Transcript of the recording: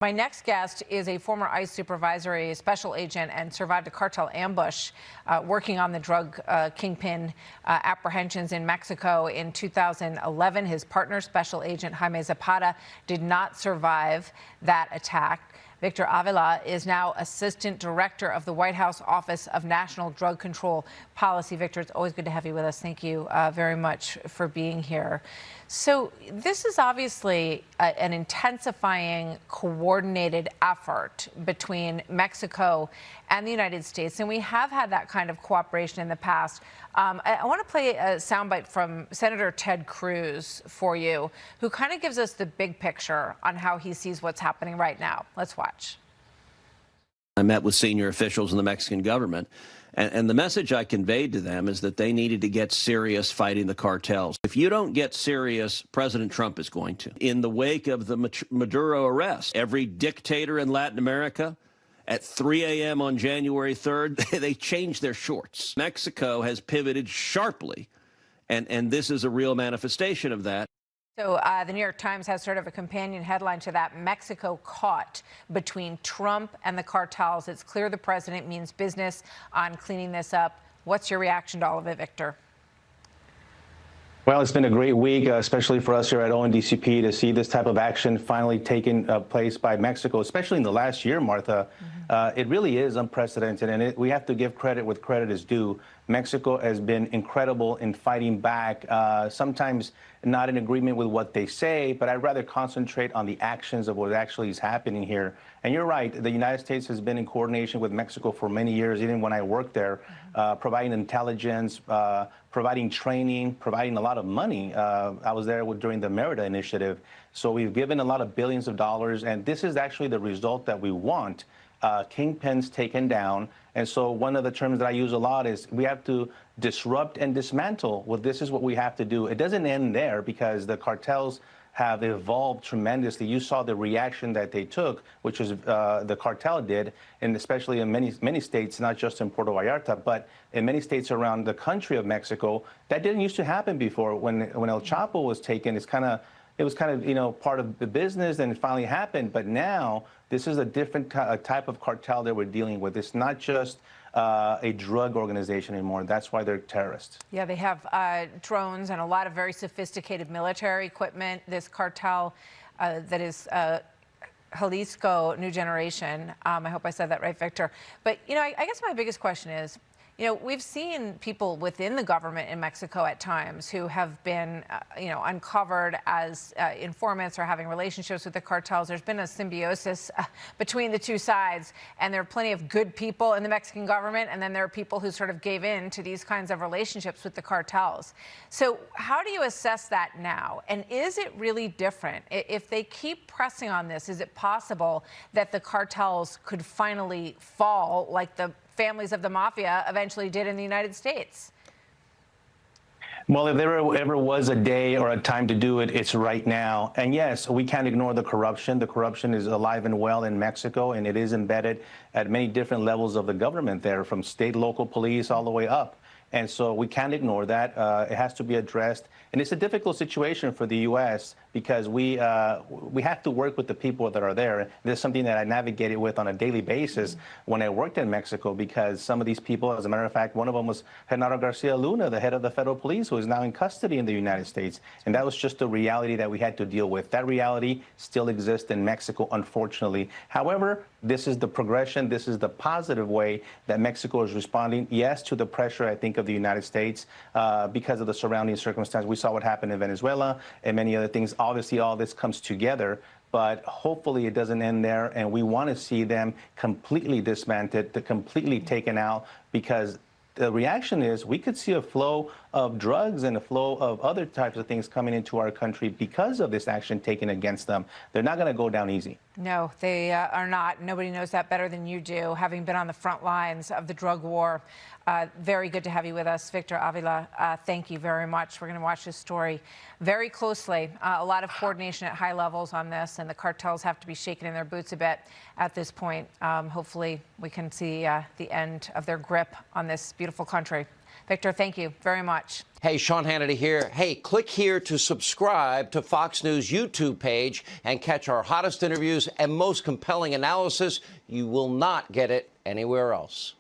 My next guest is a former ICE supervisory special agent and survived a cartel ambush working on the drug kingpin apprehensions in Mexico in 2011. His partner, Special Agent Jaime Zapata, did not survive that attack. Victor Avila is now Assistant Director of the White House Office of National Drug Control Policy. Victor, it's always good to have you with us. Thank you very much for being here. So this is obviously an intensifying, coordinated effort between Mexico and the United States, and we have had that kind of cooperation in the past. I want to play a soundbite from Senator Ted Cruz for you, who kind of gives us the big picture on how he sees what's happening right now. Let's watch. I met with senior officials in the Mexican government, and the message I conveyed to them is that they needed to get serious fighting the cartels. If you don't get serious, President Trump is going to. In the wake of the Maduro arrest, every dictator in Latin America, at 3 a.m. on January 3rd, they changed their shorts. Mexico has pivoted sharply, and this is a real manifestation of that. So the New York Times has sort of a companion headline to that: Mexico caught between Trump and the cartels. It's clear the president means business on cleaning this up. What's your reaction to all of it, Victor? Well, it's been a great week, especially for us here at ONDCP, to see this type of action finally taking place by Mexico, especially in the last year, Martha. It really is unprecedented, and we have to give credit where credit is due. Mexico has been incredible in fighting back, sometimes not in agreement with what they say, but I'd rather concentrate on the actions of what actually is happening here. And you're right, the United States has been in coordination with Mexico for many years, even when I worked there, providing intelligence, providing training, providing a lot of money. I was there during the Merida Initiative. So we've given a lot of billions of dollars, and this is actually the result that we want. Kingpins taken down. And so one of the terms that I use a lot is we have to disrupt and dismantle. Well, this is what we have to do. It doesn't end there, because the cartels have evolved tremendously. You saw the reaction that they took, which is the cartel did, and especially in many states, not just in Puerto Vallarta, but in many states around the country of Mexico. That didn't used to happen before. When El Chapo was taken, it was kind of, part of the business, and it finally happened. But now this is a different type of cartel that we're dealing with. It's not just a drug organization anymore. That's why they're terrorists. Yeah, they have drones and a lot of very sophisticated military equipment. This cartel that is Jalisco New Generation. I hope I said that right, Victor. But, I guess my biggest question is, we've seen people within the government in Mexico at times who have been, uncovered as informants or having relationships with the cartels. There's been a symbiosis between the two sides, and there are plenty of good people in the Mexican government, and then there are people who sort of gave in to these kinds of relationships with the cartels. So how do you assess that now? And is it really different? If they keep pressing on this, is it possible that the cartels could finally fall like the families of the mafia eventually did in the United States? Well, if there ever was a day or a time to do it, it's right now. And yes, we can't ignore the corruption. The corruption is alive and well in Mexico, and it is embedded at many different levels of the government there, from state, local police, all the way up. And so we can't ignore that. It has to be addressed. And it's a difficult situation for the U.S. because we have to work with the people that are there. This is something that I navigated with on a daily basis when I worked in Mexico, because some of these people, as a matter of fact, one of them was Genaro Garcia Luna, the head of the federal police, who is now in custody in the United States. And that was just the reality that we had to deal with. That reality still exists in Mexico, unfortunately. However, this is the progression. This is the positive way that Mexico is responding, yes, to the pressure, I think, of the United States because of the surrounding circumstances. We saw what happened in Venezuela and many other things. Obviously, all this comes together, but hopefully it doesn't end there. And we want to see them completely dismantled, completely taken out, because the reaction is we could see a flow of drugs and a flow of other types of things coming into our country because of this action taken against them. They're not going to go down easy. No, they are not. Nobody knows that better than you do, having been on the front lines of the drug war. Very good to have you with us, Victor Avila. Thank you very much. We're going to watch this story very closely. A lot of coordination at high levels on this, and the cartels have to be shaken in their boots a bit at this point. Hopefully, we can see the end of their grip on this beautiful country. Victor, thank you very much. Hey, Sean Hannity here. Hey, click here to subscribe to Fox News YouTube page and catch our hottest interviews and most compelling analysis. You will not get it anywhere else.